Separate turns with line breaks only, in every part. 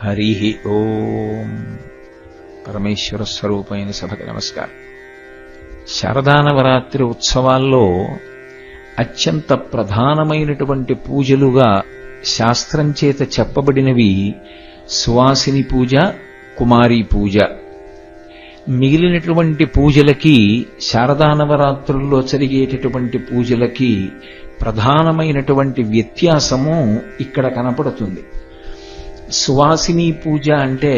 హరి ఓం. పరమేశ్వర స్వరూపమైన సభకు నమస్కారం. శారదానవరాత్రి ఉత్సవాల్లో అత్యంత ప్రధానమైనటువంటి పూజలుగా శాస్త్రం చేత చెప్పబడినవి సువాసిని పూజ, కుమారీ పూజ. మిగిలినటువంటి పూజలకి, శారదానవరాత్రుల్లో జరిగేటటువంటి పూజలకి ప్రధానమైనటువంటి వ్యత్యాసము ఇక్కడ కనపడుతుంది. సువాసిని పూజ అంటే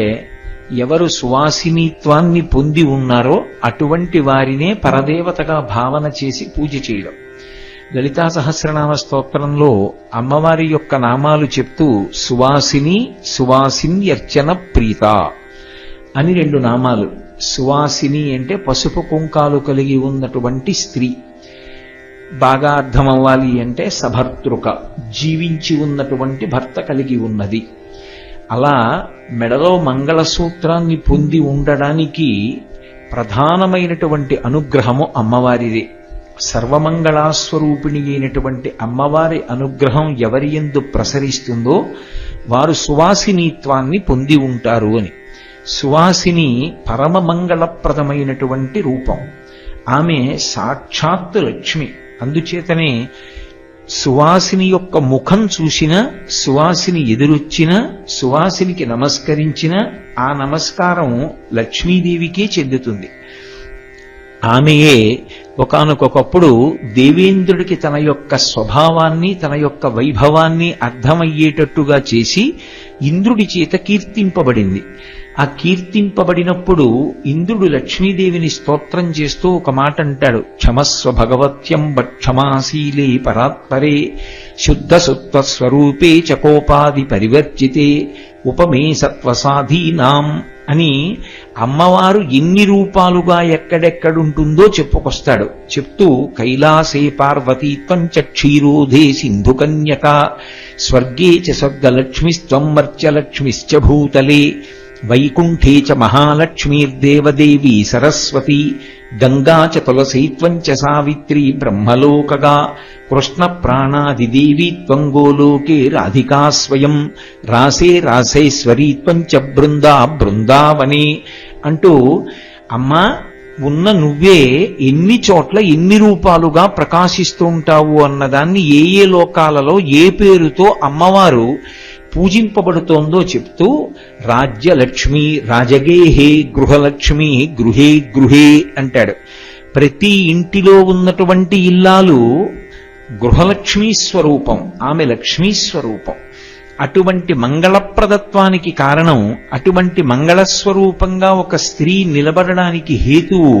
ఎవరు సువాసినిత్వాన్ని పొంది ఉన్నారో అటువంటి వారినే పరదేవతగా భావన చేసి పూజ చేయడం. లలితా సహస్రనామ స్తోత్రంలో అమ్మవారి యొక్క నామాలు చెప్తూ సువాసిని, సువాసిన్యర్చన ప్రీత అని 2 నామాలు. సువాసిని అంటే పసుపు కుంకాలు కలిగి ఉన్నటువంటి స్త్రీ. బాగా అర్థమవ్వాలి అంటే సభర్తృక, జీవించి ఉన్నటువంటి భర్త కలిగి ఉన్నది. అలా మెడలో మంగళసూత్రాన్ని పొంది ఉండడానికి ప్రధానమైనటువంటి అనుగ్రహము అమ్మవారిదే. సర్వమంగళాస్వరూపిణి అయినటువంటి అమ్మవారి అనుగ్రహం ఎవరి యందు ప్రసరిస్తుందో వారు సువాసినిత్వాన్ని పొంది ఉంటారు అని. సువాసిని పరమ మంగళప్రదమైనటువంటి రూపం. ఆమె సాక్షాత్తు లక్ష్మి. అందుచేతనే సువాసిని యొక్క ముఖం చూసిన, సువాసిని ఎదురొచ్చిన, సువాసినికి నమస్కరించిన ఆ నమస్కారం లక్ష్మీదేవికే చెందుతుంది. ఆమెయే ఒకానొకప్పుడు దేవేంద్రుడికి తన యొక్క స్వభావాన్ని, తన యొక్క వైభవాన్ని అర్థమయ్యేటట్టుగా చేసి ఇంద్రుడి చేత కీర్తింపబడింది. ఆ కీర్తింపబడినప్పుడు ఇంద్రుడు లక్ష్మీదేవిని స్తోత్రం చేస్తూ ఒక మాట అంటాడు, క్షమస్వ భగవత్యంబ క్షమాశీలే పరాత్పరే శుద్ధ సుత్వస్వరూపే చకోపాది పరివర్జితే ఉపమే సత్వసాధీనాం అని అమ్మవారు ఎన్ని రూపాలుగా ఎక్కడెక్కడుంటుందో చెప్పుకొస్తాడు. చెప్తూ కైలాసే పార్వతీత్వం చ క్షీరోధే సింధుకన్యక స్వర్గే చ స్వర్గలక్ష్మిస్త్వం మర్త్యలక్ష్మిశ్చ భూతలే వైకుంఠే చ మహాలక్ష్మీర్దేవదేవీ సరస్వతి గంగా చ తులసీత్వం చ సావిత్రీ బ్రహ్మలోకగా కృష్ణ ప్రాణాదిదేవీ త్వం గోలోకే రాధికా స్వయం రాసే రాసేశ్వరీత్వం చ బృందా బృందావనే అంటూ అమ్మా ఉన్న నువ్వే ఎన్ని చోట్ల ఎన్ని రూపాలుగా ప్రకాశిస్తూ ఉంటావు అన్నదాన్ని ఏ లోకాలలో ఏ పేరుతో అమ్మవారు పూజింపబడుతోందో చెప్తూ రాజ్యలక్ష్మి రాజగేహే గృహలక్ష్మి గృహే గృహే అంటాడు. ప్రతి ఇంటిలో ఉన్నటువంటి ఇల్లాలు గృహలక్ష్మీ స్వరూపం, ఆమె లక్ష్మీ స్వరూపం. అటువంటి మంగళప్రదత్వానికి కారణం, అటువంటి మంగళస్వరూపంగా ఒక స్త్రీ నిలబడడానికి హేతువు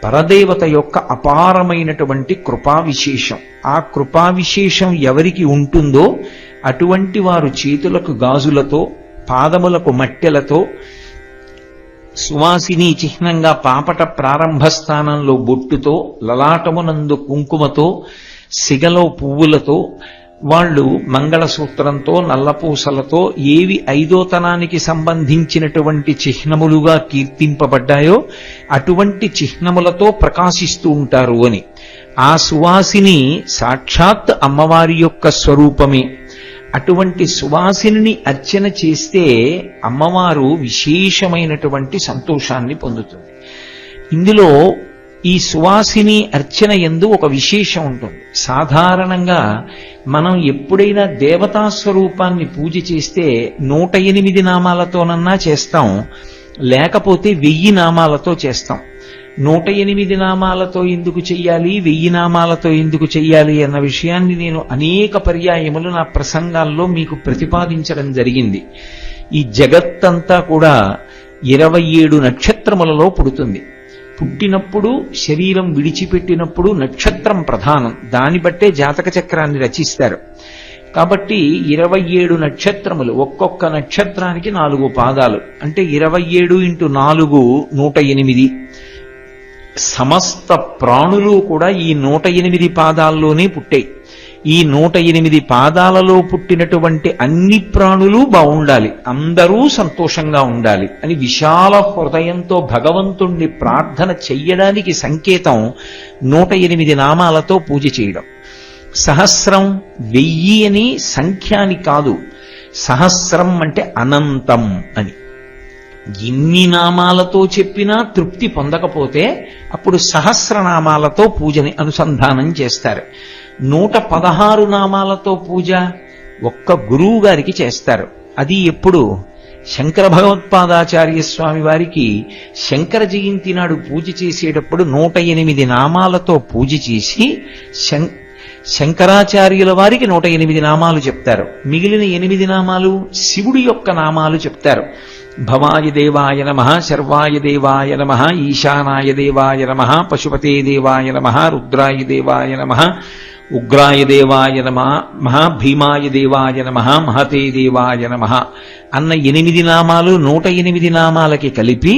పరదేవత యొక్క అపారమైనటువంటి కృపావిశేషం. ఆ కృపావిశేషం ఎవరికి ఉంటుందో అటువంటి వారు చేతులకు గాజులతో, పాదములకు మట్టెలతో, సువాసిని చిహ్నంగా పాపట ప్రారంభ స్థానంలో బొట్టుతో, లలాటమునందు కుంకుమతో, సిగలో పువ్వులతో, వాళ్ళు మంగళసూత్రంతో, నల్లపూసలతో ఏవి 5వ తనానికి సంబంధించినటువంటి చిహ్నములుగా కీర్తింపబడ్డాయో అటువంటి చిహ్నములతో ప్రకాశిస్తూ ఉంటారు అని. ఆ సువాసిని సాక్షాత్ అమ్మవారి యొక్క స్వరూపమే. అటువంటి సువాసిని అర్చన చేస్తే అమ్మవారు విశేషమైనటువంటి సంతోషాన్ని పొందుతుంది. ఇందులో ఈ సువాసిని అర్చన యందు ఒక విశేషం ఉంటుంది. సాధారణంగా మనం ఎప్పుడైనా దేవతా స్వరూపాన్ని పూజ చేస్తే 108 నామాలతోనన్నా చేస్తాం, లేకపోతే 1000 నామాలతో చేస్తాం. 108 నామాలతో ఎందుకు చెయ్యాలి, 1000 నామాలతో ఎందుకు చెయ్యాలి అన్న విషయాన్ని నేను అనేక పర్యాయములు నా ప్రసంగాల్లో మీకు ప్రతిపాదించడం జరిగింది. ఈ జగత్తంతా కూడా 27 నక్షత్రములలో పుడుతుంది. పుట్టినప్పుడు, శరీరం విడిచిపెట్టినప్పుడు నక్షత్రం ప్రధానం. దాన్ని బట్టే జాతక చక్రాన్ని రచిస్తారు. కాబట్టి 27 నక్షత్రములు, ఒక్కొక్క నక్షత్రానికి 4 పాదాలు, అంటే 27 × 4 108. సమస్త ప్రాణులు కూడా ఈ 108 పాదాల్లోనే పుట్టాయి. ఈ 108 పాదాలలో పుట్టినటువంటి అన్ని ప్రాణులు బాగుండాలి, అందరూ సంతోషంగా ఉండాలి అని విశాల హృదయంతో భగవంతుణ్ణి ప్రార్థన చెయ్యడానికి సంకేతం 108 నామాలతో పూజ చేయడం. సహస్రం, 1000 అని సంఖ్య అని కాదు. సహస్రం అంటే అనంతం అని. ఎన్ని నామాలతో చెప్పినా తృప్తి పొందకపోతే అప్పుడు సహస్రనామాలతో పూజని అనుసంధానం చేస్తారు. 116 నామాలతో పూజ ఒక్క గురువు గారికి చేస్తారు. అది ఎప్పుడు? శంకర భగవత్పాదాచార్య స్వామి వారికి శంకర జయంతి నాడు పూజ చేసేటప్పుడు 108 నామాలతో పూజ చేసి శంకరాచార్యుల వారికి 108 నామాలు చెప్తారు. మిగిలిన 8 నామాలు శివుడి యొక్క నామాలు చెప్తారు. భవాయ దేవాయ నమః, శర్వాయ దేవాయ నమః, ఈశానాయ దేవాయ నమః, పశుపతే దేవాయ నమః, రుద్రాయ దేవాయ నమః, ఉగ్రాయ దేవాయ నమః, భీమాయ దేవాయ నమః, మహతే దేవాయ నమః అన్న 8 నామాలు 108 నామాలకి కలిపి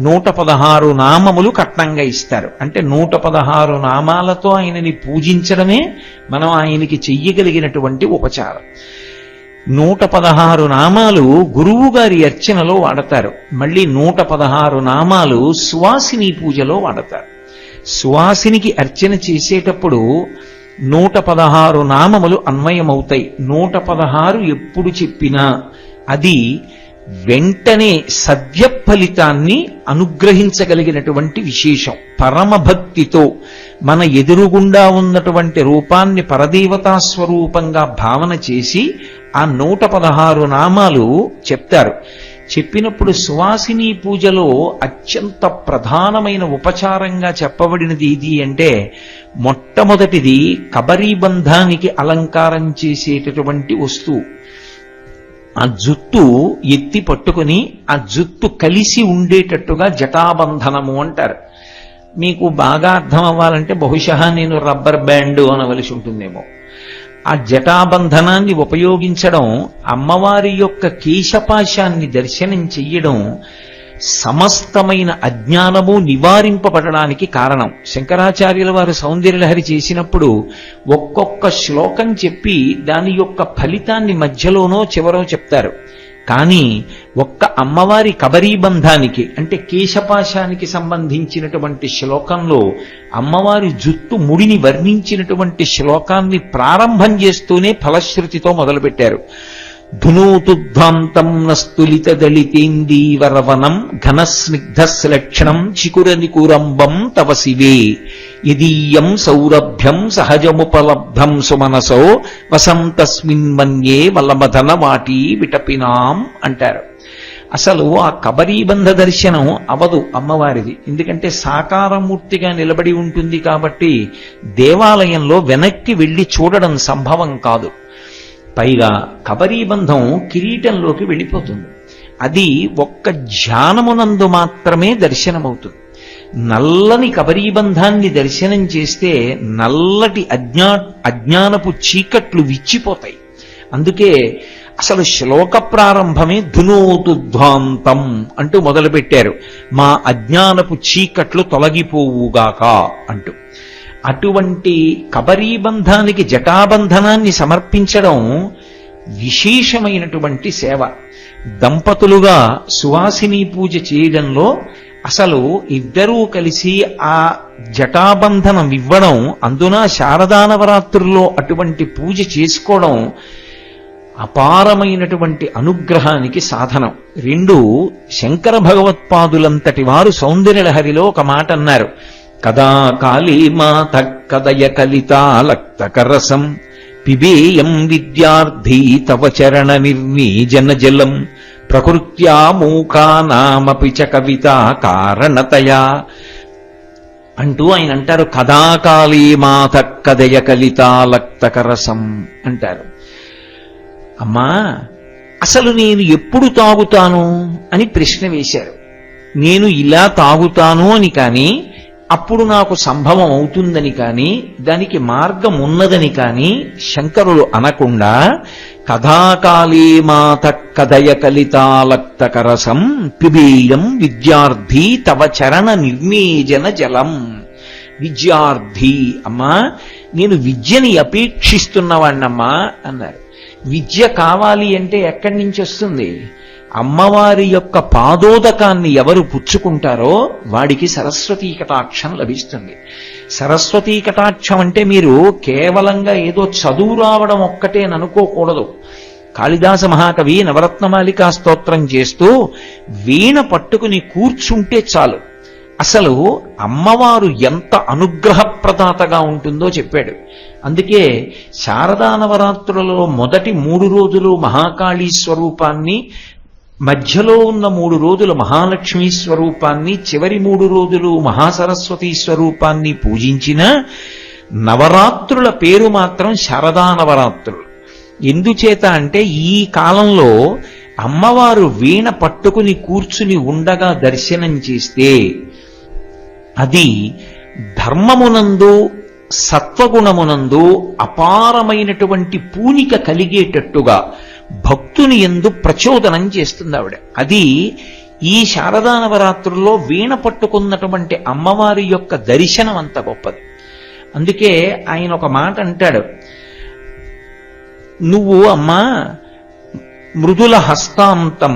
116 నామములు కట్నంగా ఇస్తారు. అంటే 116 నామాలతో ఆయనని పూజించడమే మనం ఆయనకి చెయ్యగలిగినటువంటి ఉపచారం. 116 నామాలు గురువు గారి అర్చనలో వాడతారు. మళ్ళీ 116 నామాలు సువాసిని పూజలో వాడతారు. సువాసినికి అర్చన చేసేటప్పుడు 116 నామములు అన్వయమవుతాయి. 116 ఎప్పుడు చెప్పినా అది వెంటనే సద్య ఫలితాన్ని అనుగ్రహించగలిగినటువంటి విశేషం. పరమభక్తితో మన ఎదురుగుండా ఉన్నటువంటి రూపాన్ని పరదేవతా స్వరూపంగా భావన చేసి ఆ 116 నామాలు చెప్తారు. చెప్పినప్పుడు సువాసిని పూజలో అత్యంత ప్రధానమైన ఉపచారంగా చెప్పబడినది ఇది అంటే, మొట్టమొదటిది కబరీబంధానికి అలంకారం చేసేటటువంటి వస్తువు. ఆ జుట్టు ఎత్తి పట్టుకుని ఆ జుట్టు కలిసి ఉండేటట్టుగా జటాబంధనము అంటారు. మీకు బాగా అర్థం అవ్వాలంటే బహుశా నేను రబ్బర్ బ్యాండ్ అనవలసి ఉంటుందేమో. ఆ జటాబంధనాన్ని ఉపయోగించడం, అమ్మవారి యొక్క కేశపాశాన్ని దర్శనం చెయ్యడం సమస్తమైన అజ్ఞానము నివారింపబడడానికి కారణం. శంకరాచార్యుల వారు సౌందర్యలహరి చేసినప్పుడు ఒక్కొక్క శ్లోకం చెప్పి దాని యొక్క ఫలితాన్ని మధ్యలోనో చివరో చెప్తారు. కానీ ఒక్క అమ్మవారి కబరీబంధానికి అంటే కేశపాశానికి సంబంధించినటువంటి శ్లోకంలో అమ్మవారి జుట్టు ముడిని వర్ణించినటువంటి శ్లోకాన్ని ప్రారంభం చేస్తూనే ఫలశ్రుతితో మొదలుపెట్టారు. ధునోతుద్ధాంతం నస్తులిత దళితేందీవరవనం ఘనస్నిగ్ధశ్లక్షణం చికురనికురంబం తవ శివే యదీయం సౌరభ్యం సహజముపలబ్ధం సుమనసో వసంతస్మిన్ మన్యే వల్లమధన వాటి విటపినాం అంటారు. అసలు ఆ కబరీబంధ దర్శనం అవదు అమ్మవారిది. ఎందుకంటే సాకారమూర్తిగా నిలబడి ఉంటుంది కాబట్టి దేవాలయంలో వెనక్కి వెళ్లి చూడడం సంభవం కాదు. పైగా కబరీబంధం కిరీటంలోకి వెళ్ళిపోతుంది. అది ఒక్క ధ్యానమునందు మాత్రమే దర్శనమవుతుంది. నల్లని కబరీబంధాన్ని దర్శనం చేస్తే నల్లటి అజ్ఞానపు చీకట్లు విచ్చిపోతాయి. అందుకే అసలు శ్లోక ప్రారంభమే ధునోతుధ్వాంతం అంటూ మొదలుపెట్టారు. మా అజ్ఞానపు చీకట్లు తొలగిపోవుగాక అంటూ. అటువంటి కబరీబంధానికి జటాబంధనాన్ని సమర్పించడం విశేషమైనటువంటి సేవ. దంపతులుగా సువాసిని పూజ చేయడంలో అసలు ఇద్దరూ కలిసి ఆ జటాబంధనం ఇవ్వడం, అందున శారదా నవరాత్రుల్లో అటువంటి పూజ చేసుకోవడం అపారమైనటువంటి అనుగ్రహానికి సాధనం. 2 శంకర భగవత్పాదులంతటి వారు సౌందర్యలహరిలో ఒక మాట అన్నారు. కదా కాళీ మాత కదయ కలితాలక్తకరసం పిబేయం విద్యార్థి తవ చరణ నిర్వీజన జలం ప్రకృత్యా మూకానామపి చ కవిత కారణతయా అంటూ ఆయన అంటారు. కదా కాళీ మాత కదయ కలితాలక్తకరసం అంటారు. అమ్మా, అసలు నేను ఎప్పుడు తాగుతాను అని ప్రశ్న వేశారు. నేను ఇలా తాగుతాను అని కానీ, అప్పుడు నాకు సంభవం అవుతుందని కానీ, దానికి మార్గం ఉన్నదని కానీ శంకరులు అనకుండా కథాకాళీ మాత కదయ కలితాలక్తకరసం పిబేయం విద్యార్థి తవ చరణ నిర్మేజన జలం. విద్యార్థి, అమ్మా నేను విద్యని అపేక్షిస్తున్నవాణ్ణమ్మా అన్నారు. విద్య కావాలి అంటే ఎక్కడి నుంచి వస్తుంది? అమ్మవారి యొక్క పాదోదకాన్ని ఎవరు పుచ్చుకుంటారో వాడికి సరస్వతీ కటాక్షం లభిస్తుంది. సరస్వతీ కటాక్షం అంటే మీరు కేవలంగా ఏదో చదువు రావడం ఒక్కటేననుకోకూడదు. కాళిదాస మహాకవి నవరత్నమాలికా స్తోత్రం చేస్తూ వీణ పట్టుకుని కూర్చుంటే చాలు అసలు అమ్మవారు ఎంత అనుగ్రహప్రదాతగా ఉంటుందో చెప్పాడు. అందుకే శారదా నవరాత్రులలో మొదటి 3 రోజులు మహాకాళీ స్వరూపాన్ని, మధ్యలో ఉన్న 3 రోజులు మహాలక్ష్మీ స్వరూపాన్ని, చివరి 3 రోజులు మహాసరస్వతీ స్వరూపాన్ని పూజించిన నవరాత్రుల పేరు మాత్రం శారదా నవరాత్రులు. ఎందుచేత అంటే ఈ కాలంలో అమ్మవారు వీణ పట్టుకుని కూర్చుని ఉండగా దర్శనం చేస్తే అది ధర్మమునందు సత్వగుణమునందు అపారమైనటువంటి పూనిక కలిగేటట్టుగా భక్తుని యందు ప్రచోదనం చేస్తుంది ఆవిడ. అది ఈ శారదా నవరాత్రుల్లో వీణ పట్టుకున్నటువంటి అమ్మవారి యొక్క దర్శనం అంత గొప్పది. అందుకే ఆయన ఒక మాట అంటాడు, నువ్వు అమ్మా మృదుల హస్తాంతం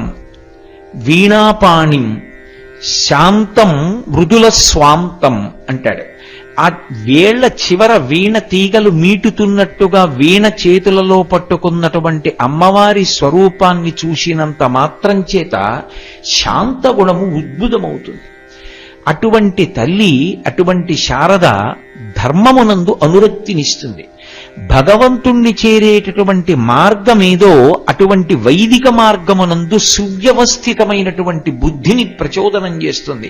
వీణాపాణిం శాంతం మృదుల స్వాంతం అంటాడు. ఆ వేళ్ల చివర వీణ తీగలు మీటుతున్నట్టుగా వీణ చేతులలో పట్టుకున్నటువంటి అమ్మవారి స్వరూపాన్ని చూసినంత మాత్రం చేత శాంత గుణము ఉద్భుతమవుతుంది. అటువంటి తల్లి, అటువంటి శారద ధర్మమునందు అనురక్తినిస్తుంది. భగవంతుణ్ణి చేరేటటువంటి మార్గమేదో అటువంటి వైదిక మార్గమునందు సువ్యవస్థితమైనటువంటి బుద్ధిని ప్రచోదనం చేస్తుంది.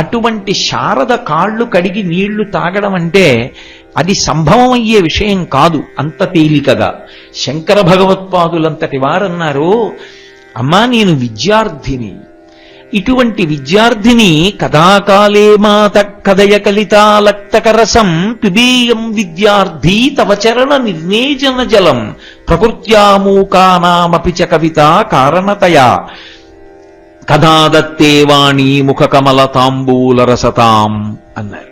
అటువంటి శారద కాళ్ళు కడిగి నీళ్లు తాగడం అంటే అది సంభవమయ్యే విషయం కాదు అంత తేలికగా. శంకర భగవత్పాదులంతటి వారన్నారు, అమ్మా నేను విద్యార్థిని, ఇటువంటి విద్యార్థిని కథాకాలే మాత కదయ కలితాలక్తకరసం పిబేయం విద్యార్థి తవ చరణ నిర్నేజన జలం ప్రకృత్యామూకానామపి చ కవిత కారణతయా కథాదత్తే వాణి ముఖ కమల తాంబూల రసతాం అన్నారు.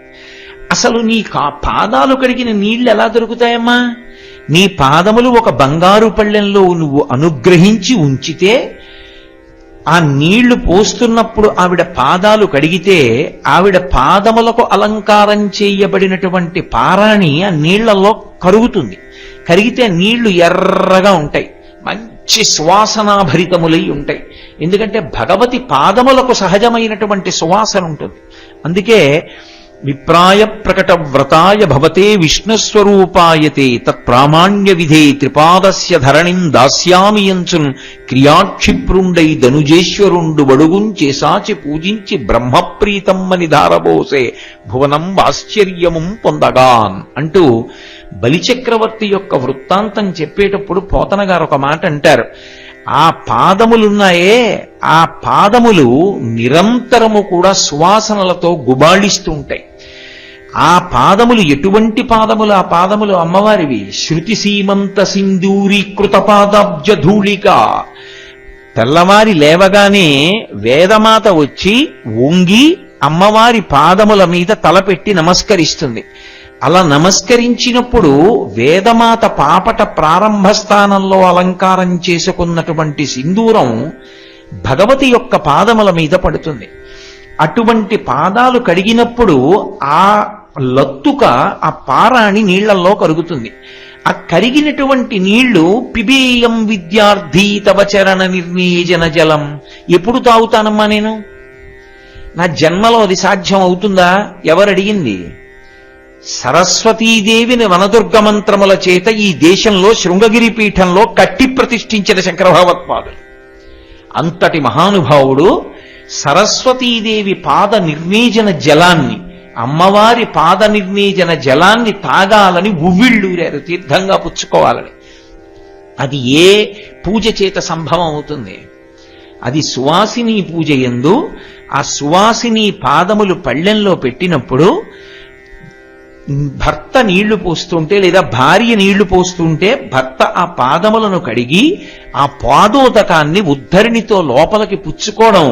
అసలు నీ పాదాలు కడిగిన నీళ్లు ఎలా దొరుకుతాయమ్మా? నీ పాదములు ఒక బంగారు పళ్ళెంలో నువ్వు అనుగ్రహించి ఉంచితే ఆ నీళ్లు పోస్తున్నప్పుడు ఆవిడ పాదాలు కడిగితే ఆవిడ పాదములకు అలంకారం చేయబడినటువంటి పారాణి ఆ నీళ్లలో కరుగుతుంది. కరిగితే నీళ్లు ఎర్రగా ఉంటాయి, మంచి సువాసనాభరితములై ఉంటాయి. ఎందుకంటే భగవతి పాదములకు సహజమైనటువంటి సువాసన ఉంటుంది. అందుకే విప్రాయ ప్రకట వ్రతాయ భవతే విష్ణుస్వరూపాయతే తత్ప్రామాణ్య విధే త్రిపాదస్య ధరణిం దాస్యామి యంచున్ క్రియాక్షిప్రుండై ధనుజేశ్వరుండు బడుగుం చేసాచి పూజించి బ్రహ్మప్రీతమ్మని ధారబోసే భువనం ఆశ్చర్యముం పొందగాన్ అంటూ బలిచక్రవర్తి యొక్క వృత్తాంతం చెప్పేటప్పుడు పోతన గారు ఒక మాట అంటారు. ఆ పాదములున్నాయే, ఆ పాదములు నిరంతరము కూడా సువాసనలతో గుబాళిస్తూ ఉంటాయి. ఆ పాదములు ఎటువంటి పాదములు? ఆ పాదములు అమ్మవారివి. శృతి సీమంత సింధూరీకృత పాదాబ్జ ధూళిక. తెల్లవారి లేవగానే వేదమాత వచ్చి వంగి అమ్మవారి పాదముల మీద తలపెట్టి నమస్కరిస్తుంది. అలా నమస్కరించినప్పుడు వేదమాత పాపట ప్రారంభ స్థానంలో అలంకారం చేసుకున్నటువంటి సింధూరం భగవతి యొక్క పాదముల మీద పడుతుంది. అటువంటి పాదాలు కడిగినప్పుడు ఆ లత్తుక, ఆ పారాణి నీళ్లలో కరుగుతుంది. ఆ కరిగినటువంటి నీళ్లు పిబేయం విద్యార్థి తవ చరణ నిర్ణీజన జలం. ఎప్పుడు తాగుతానమ్మా నేను? నా జన్మలో అది సాధ్యం అవుతుందా? ఎవరడిగింది? సరస్వతీదేవిని వనదుర్గ మంత్రముల చేత ఈ దేశంలో శృంగగిరి పీఠంలో కట్టి ప్రతిష్ఠించిన శంకర భగవత్పాదులు. అంతటి మహానుభావుడు సరస్వతీదేవి పాద నిర్ణీజన జలాన్ని, అమ్మవారి పాద నిర్ణీజన జలాన్ని తాగాలని ఉవ్విళ్ళూరారు, తీర్థంగా పుచ్చుకోవాలని. అది ఏ పూజ చేత సంభవం అవుతుంది? అది సువాసిని పూజ యందు ఆ సువాసిని పాదములు పళ్ళెంలో పెట్టినప్పుడు భర్త నీళ్లు పోస్తుంటే లేదా భార్య నీళ్లు పోస్తుంటే భర్త ఆ పాదములను కడిగి ఆ పాదోదకాన్ని ఉద్ధరిణితో లోపలికి పుచ్చుకోవడం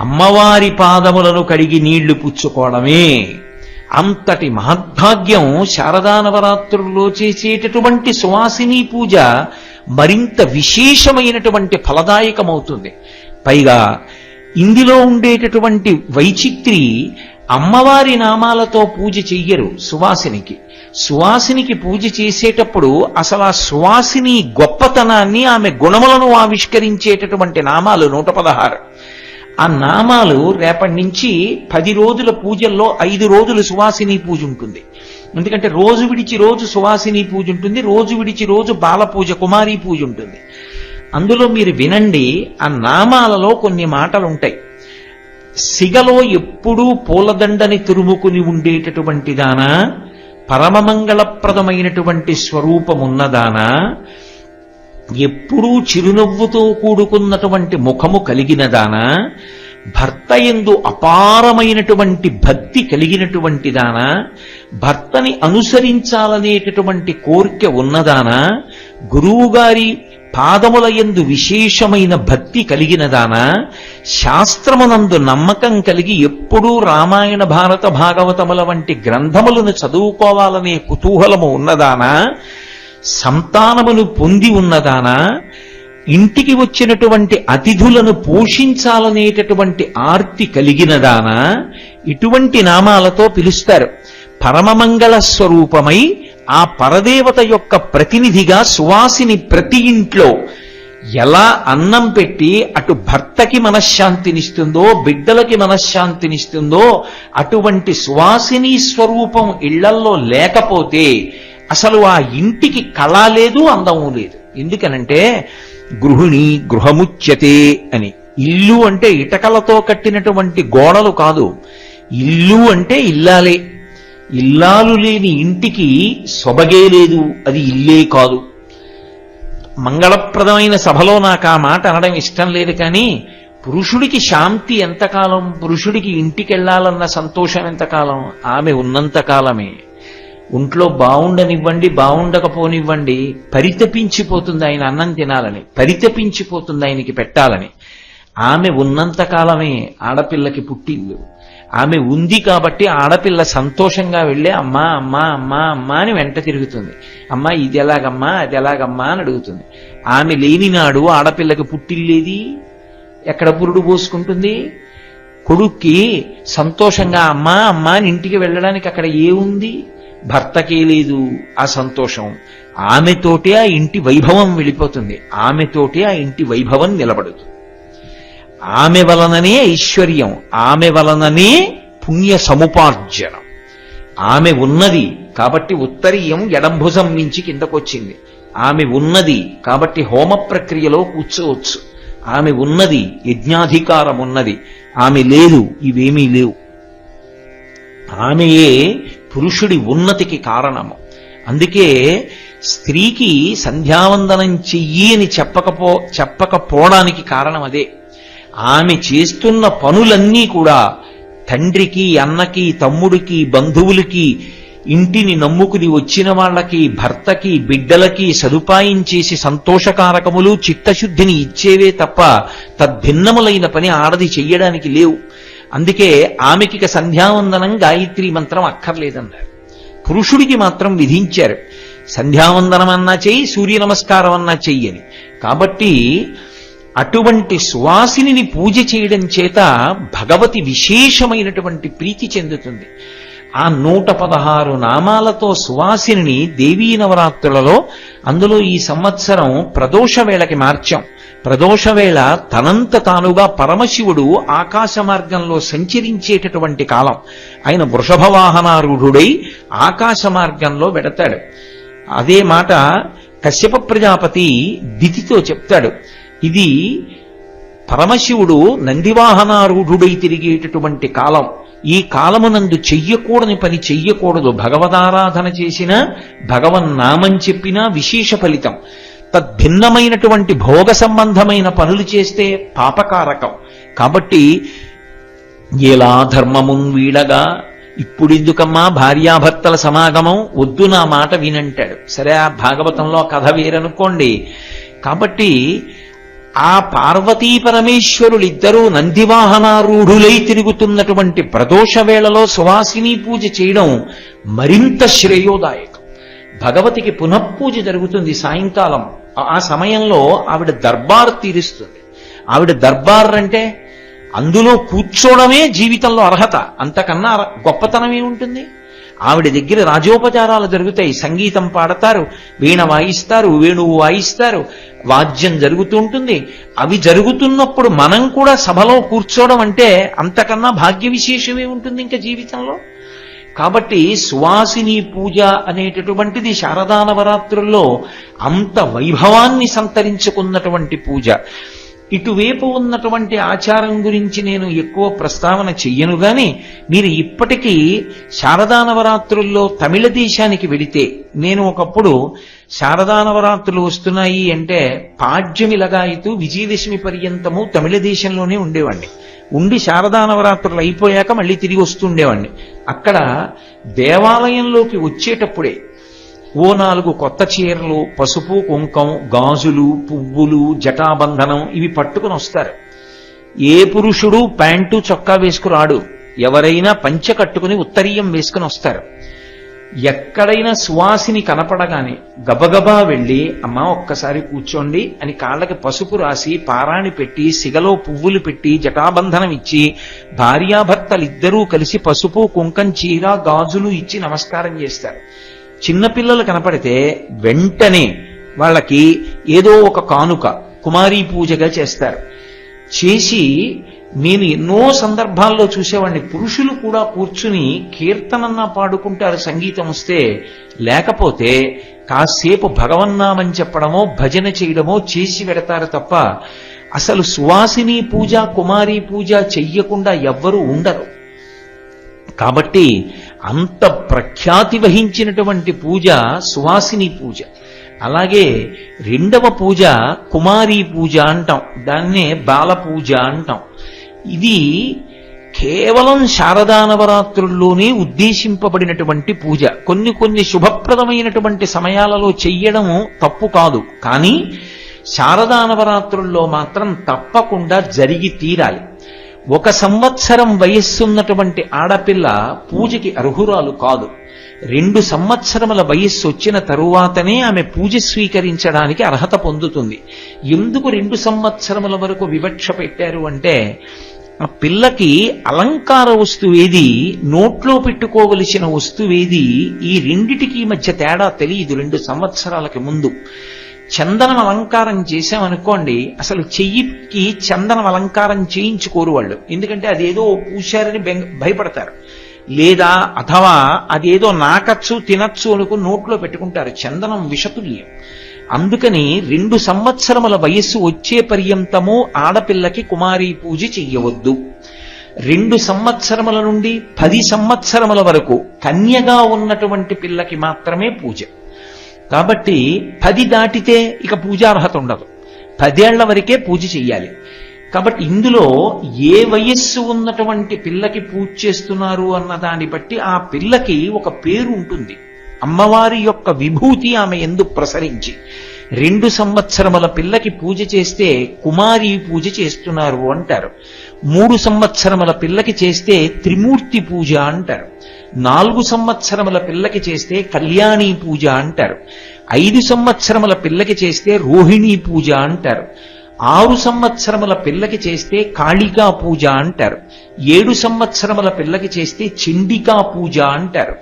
అమ్మవారి పాదములను కడిగి నీళ్లు పుచ్చుకోవడమే. అంతటి మహద్భాగ్యం శారదా నవరాత్రుల్లో చేసేటటువంటి సువాసిని పూజ మరింత విశేషమైనటువంటి ఫలదాయకమవుతుంది. పైగా ఇందులో ఉండేటటువంటి వైచిత్రి అమ్మవారి నామాలతో పూజ చెయ్యరు సువాసినికి. సువాసినికి పూజ చేసేటప్పుడు అసలు ఆ సువాసిని గొప్పతనాన్ని, ఆమె గుణములను ఆవిష్కరించేటటువంటి నామాలు 116. ఆ నామాలు రేపటి నుంచి 10 రోజుల పూజల్లో 5 రోజులు సువాసిని పూజ ఉంటుంది. ఎందుకంటే రోజు విడిచి రోజు సువాసిని పూజ ఉంటుంది, రోజు విడిచి రోజు బాల పూజ, కుమారీ పూజ ఉంటుంది. అందులో మీరు వినండి, ఆ నామాలలో కొన్ని మాటలు ఉంటాయి. సిగలో ఎప్పుడూ పూలదండని తురుముకుని ఉండేటటువంటి దానా, పరమమంగళప్రదమైనటువంటి స్వరూపమున్నదానా, ఎప్పుడూ చిరునవ్వుతో కూడుకున్నటువంటి ముఖము కలిగినదానా, భర్త యందు అపారమైనటువంటి భక్తి కలిగినటువంటి దానా, భర్తని అనుసరించాలనేటటువంటి కోరిక ఉన్నదానా, గురువుగారి పాదముల యందు విశేషమైన భక్తి కలిగినదానా, శాస్త్రమునందు నమ్మకం కలిగి ఎప్పుడూ రామాయణ భారత భాగవతముల వంటి గ్రంథములను చదువుకోవాలనే కుతూహలము ఉన్నదానా, సంతానమును పొంది ఉన్నదానా, ఇంటికి వచ్చినటువంటి అతిథులను పోషించాలనేటటువంటి ఆర్తి కలిగినదానా, ఇటువంటి నామాలతో పిలుస్తారు. పరమమంగళ స్వరూపమై ఆ పరదేవత యొక్క ప్రతినిధిగా సువాసిని ప్రతి ఇంట్లో ఎలా అన్నం పెట్టి అటు భర్తకి మనశ్శాంతినిస్తుందో, బిడ్డలకి మనశ్శాంతినిస్తుందో, అటువంటి సువాసిని స్వరూపం ఇళ్లల్లో లేకపోతే అసలు ఆ ఇంటికి కళ లేదు, అందము లేదు. ఎందుకనంటే గృహిణి గృహముచ్యతే అని. ఇల్లు అంటే ఇటకలతో కట్టినటువంటి గోడలు కాదు, ఇల్లు అంటే ఇల్లాలే. ఇల్లాలు లేని ఇంటికి సొబగే లేదు, అది ఇల్లే కాదు. మంగళప్రదమైన సభలో నాకు ఆ మాట అనడం ఇష్టం లేదు, కానీ పురుషుడికి శాంతి ఎంతకాలం, పురుషుడికి ఇంటికెళ్లాలన్న సంతోషం ఎంతకాలం, ఆమె ఉన్నంతకాలమే. ఒంట్లో బాగుండనివ్వండి, బాగుండకపోనివ్వండి, పరితపించిపోతుంది ఆయన అన్నం తినాలని, పరితపించిపోతుంది ఆయనకి పెట్టాలని. ఆమె ఉన్నంతకాలమే ఆడపిల్లకి పుట్టిల్లు. ఆమె ఉంది కాబట్టి ఆడపిల్ల సంతోషంగా వెళ్ళి అమ్మా అమ్మా అమ్మా అమ్మా అని వెంట తిరుగుతుంది. అమ్మా ఇది ఎలాగమ్మా, అది ఎలాగమ్మా అని అడుగుతుంది. ఆమె లేని నాడు ఆడపిల్లకి పుట్టిల్లేది, ఎక్కడ పురుడు పోసుకుంటుంది? కొడుక్కి సంతోషంగా అమ్మా అమ్మా అని ఇంటికి వెళ్ళడానికి అక్కడ ఏముంది? భర్తకే లేదు ఆ సంతోషం. ఆమెతోటే ఆ ఇంటి వైభవం వెళ్ళిపోతుంది, ఆమెతోటే ఆ ఇంటి వైభవం నిలబడుతుంది. ఆమె వలననే ఐశ్వర్యం, ఆమె వలననే పుణ్య సముపార్జనం. ఆమె ఉన్నది కాబట్టి ఉత్తరీయం ఎడంభుజం నుంచి కిందకొచ్చింది. ఆమె ఉన్నది కాబట్టి హోమ ప్రక్రియలో కూర్చోవచ్చు. ఆమె ఉన్నది, యజ్ఞాధికారం ఉన్నది. ఆమె లేదు, ఇవేమీ లేవు. ఆమెయే పురుషుడి ఉన్నతికి కారణము. అందుకే స్త్రీకి సంధ్యావందనం చెయ్యి అని చెప్పకపోవడానికి కారణం అదే. ఆమె చేస్తున్న పనులన్నీ కూడా తండ్రికి, అన్నకి, తమ్ముడికి, బంధువులకి, ఇంటిని నమ్ముకుని వచ్చిన వాళ్ళకి, భర్తకి, బిడ్డలకి సదుపాయం చేసి సంతోషకారకములు, చిత్తశుద్ధిని ఇచ్చేవే తప్ప తద్భిన్నములైన పని ఆడది చెయ్యడానికి లేవు. అందుకే ఆమెకి సంధ్యావందనం, గాయత్రీ మంత్రం అక్కర్లేదన్నారు. పురుషుడికి మాత్రం విధించారు, సంధ్యావందనం అన్నా చెయ్యి, సూర్య నమస్కారం అన్నా చెయ్యని. కాబట్టి అటువంటి సువాసిని పూజ చేయడం చేత భగవతి విశేషమైనటువంటి ప్రీతి చెందుతుంది. ఆ 116 నామాలతో సువాసిని దేవీ నవరాత్రులలో, అందులో ఈ సంవత్సరం ప్రదోష వేళకి మార్చాం. ప్రదోష వేళ తనంత తానుగా పరమశివుడు ఆకాశ మార్గంలో సంచరించేటటువంటి కాలం. ఆయన వృషభ వాహనారూఢుడై ఆకాశ మార్గంలో వెడతాడు. అదే మాట కశ్యప ప్రజాపతి దితితో చెప్తాడు. ఇది పరమశివుడు నందివాహనారూఢుడై తిరిగేటటువంటి కాలం. ఈ కాలమునందు చెయ్యకూడని పని చెయ్యకూడదు. భగవదారాధన చేసినా, భగవన్నామం చెప్పినా విశేష ఫలితం. తద్భిన్నమైనటువంటి భోగ సంబంధమైన పనులు చేస్తే పాపకారకం. కాబట్టి ఎలా ధర్మమున్ వీడగా ఇప్పుడెందుకమ్మా భార్యాభర్తల సమాగమం, వద్దు నా మాట వినంటాడు. సరే, ఆ భాగవతంలో కథ వేరనుకోండి. కాబట్టి ఆ పార్వతీ పరమేశ్వరులిద్దరూ నందివాహనారూఢులై తిరుగుతున్నటువంటి ప్రదోష వేళలో సువాసిని పూజ చేయడం మరింత శ్రేయోదాయకం. భగవతికి పునఃపూజ జరుగుతుంది సాయంకాలం. ఆ సమయంలో ఆవిడ దర్బార్ తీరుస్తుంది. ఆవిడ దర్బార్ అంటే అందులో కూర్చోవడమే జీవితంలో అర్హత. అంతకన్నా గొప్పతనం ఏముంటుంది? ఆవిడ దగ్గర రాజోపచారాలు జరుగుతాయి, సంగీతం పాడతారు, వీణ వాయిస్తారు, వేణువు వాయిస్తారు, వాద్యం జరుగుతూ ఉంటుంది. అవి జరుగుతున్నప్పుడు మనం కూడా సభలో కూర్చోవడం అంటే అంతకన్నా భాగ్య విశేషమే ఉంటుంది ఇంకా జీవితంలో. కాబట్టి సువాసిని పూజ అనేటటువంటిది శారదా నవరాత్రుల్లో అంత వైభవాన్ని సంతరించుకున్నటువంటి పూజ. ఇటువైపు ఉన్నటువంటి ఆచారం గురించి నేను ఎక్కువ ప్రస్తావన చెయ్యను గాని, మీరు ఇప్పటికీ శారదా నవరాత్రుల్లో తమిళ దేశానికి వెడితే, నేను ఒకప్పుడు శారదా నవరాత్రులు వస్తున్నాయి అంటే పాడ్యమి లగాయితూ విజయదశమి పర్యంతము తమిళ దేశంలోనే ఉండేవాడిని. ఉండి శారదా నవరాత్రులు అయిపోయాక మళ్ళీ తిరిగి వస్తుండేవాడిని. అక్కడ దేవాలయంలోకి వచ్చేటప్పుడే ఓ 4 కొత్త చీరలు, పసుపు కుంకం, గాజులు, పువ్వులు, జటాబంధనం ఇవి పట్టుకుని వస్తారు. ఏ పురుషుడు ప్యాంటు చొక్కా వేసుకురాడు, ఎవరైనా పంచె కట్టుకుని ఉత్తరీయం వేసుకుని వస్తారు. ఎక్కడైనా సువాసిని కనపడగానే గబగబా వెళ్ళి, అమ్మా ఒక్కసారి కూర్చోండి అని కాళ్ళకి పసుపు రాసి, పారాణి పెట్టి, సిగలో పువ్వులు పెట్టి, జటాబంధనం ఇచ్చి, భార్యాభర్తలిద్దరూ కలిసి పసుపు కుంకం, చీర, గాజులు ఇచ్చి నమస్కారం చేస్తారు. చిన్నపిల్లలు కనపడితే వెంటనే వాళ్ళకి ఏదో ఒక కానుక కుమారీ పూజగా చేస్తారు. చేసి నేను ఎన్నో సందర్భాల్లో చూసేవాడిని, పురుషులు కూడా కూర్చుని కీర్తనన్నా పాడుకుంటారు సంగీతం వస్తే. లేకపోతే కాసేపు భగవన్నామం చెప్పడమో భజన చేయడమో చేసి పెడతారు తప్ప అసలు సువాసిని పూజ, కుమారీ పూజ చెయ్యకుండా ఎవ్వరూ ఉండరు. కాబట్టి అంత ప్రఖ్యాతి వహించినటువంటి పూజ సువాసిని పూజ. అలాగే రెండవ పూజ కుమారీ పూజ అంటాం, దాన్నే బాల పూజ అంటాం. ఇది కేవలం శారదా నవరాత్రుల్లోనే ఉద్దేశింపబడినటువంటి పూజ. కొన్ని శుభప్రదమైనటువంటి సమయాలలో చెయ్యడము తప్పు కాదు, కానీ శారదా నవరాత్రుల్లో మాత్రం తప్పకుండా జరిగి తీరాలి. 1 సంవత్సరం వయస్సున్నటువంటి ఆడపిల్ల పూజకి అర్హురాలు కాదు. 2 సంవత్సరముల వయస్సు వచ్చిన తరువాతనే ఆమె పూజ స్వీకరించడానికి అర్హత పొందుతుంది. ఎందుకు 2 సంవత్సరముల వరకు వివక్ష పెట్టారు అంటే, ఆ పిల్లకి అలంకార వస్తువేది, నోట్లో పెట్టుకోవలసిన వస్తువేది, ఈ రెండిటికి మధ్య తేడా తెలియదు 2 సంవత్సరాలకి ముందు. చందనం అలంకారం చేశామనుకోండి, అసలు చెయ్యికి చందనం అలంకారం చేయించుకోరు వాళ్ళు, ఎందుకంటే అదేదో పూశారని భయపడతారు. లేదా అథవా అదేదో నాకచ్చు తినచ్చు అనుకుని నోట్లో పెట్టుకుంటారు. చందనం విషతుల్యం. అందుకని 2 సంవత్సరముల వయస్సు వచ్చే పర్యంతము ఆడపిల్లకి కుమారీ పూజ చెయ్యవద్దు. 2 సంవత్సరముల నుండి 10 సంవత్సరముల వరకు కన్యగా ఉన్నటువంటి పిల్లకి మాత్రమే పూజ. కాబట్టి 10 దాటితే ఇక పూజార్హత ఉండదు, 10 ఏళ్ల వరకే పూజ చెయ్యాలి. కాబట్టి ఇందులో ఏ వయస్సు ఉన్నటువంటి పిల్లకి పూజ చేస్తున్నారు అన్న దాన్ని బట్టి ఆ పిల్లకి ఒక పేరు ఉంటుంది. అమ్మవారి యొక్క విభూతి ఆమె యందు ప్రసరించి 2 సంవత్సరముల పిల్లకి పూజ చేస్తే కుమారీ పూజ చేస్తున్నారు అంటారు. 3 సంవత్సరముల పిల్లకి చేస్తే త్రిమూర్తి పూజ అంటారు. 4 సంవత్సరముల పిల్లకి చేస్తే కళ్యాణీ పూజ అంటారు. 5 సంవత్సరముల పిల్లకి చేస్తే రోహిణీ పూజ అంటారు. 6 సంవత్సరముల పిల్లకి చేస్తే కాళికా పూజ అంటారు. 7 సంవత్సరముల పిల్లకి చేస్తే చండికా పూజ అంటారు.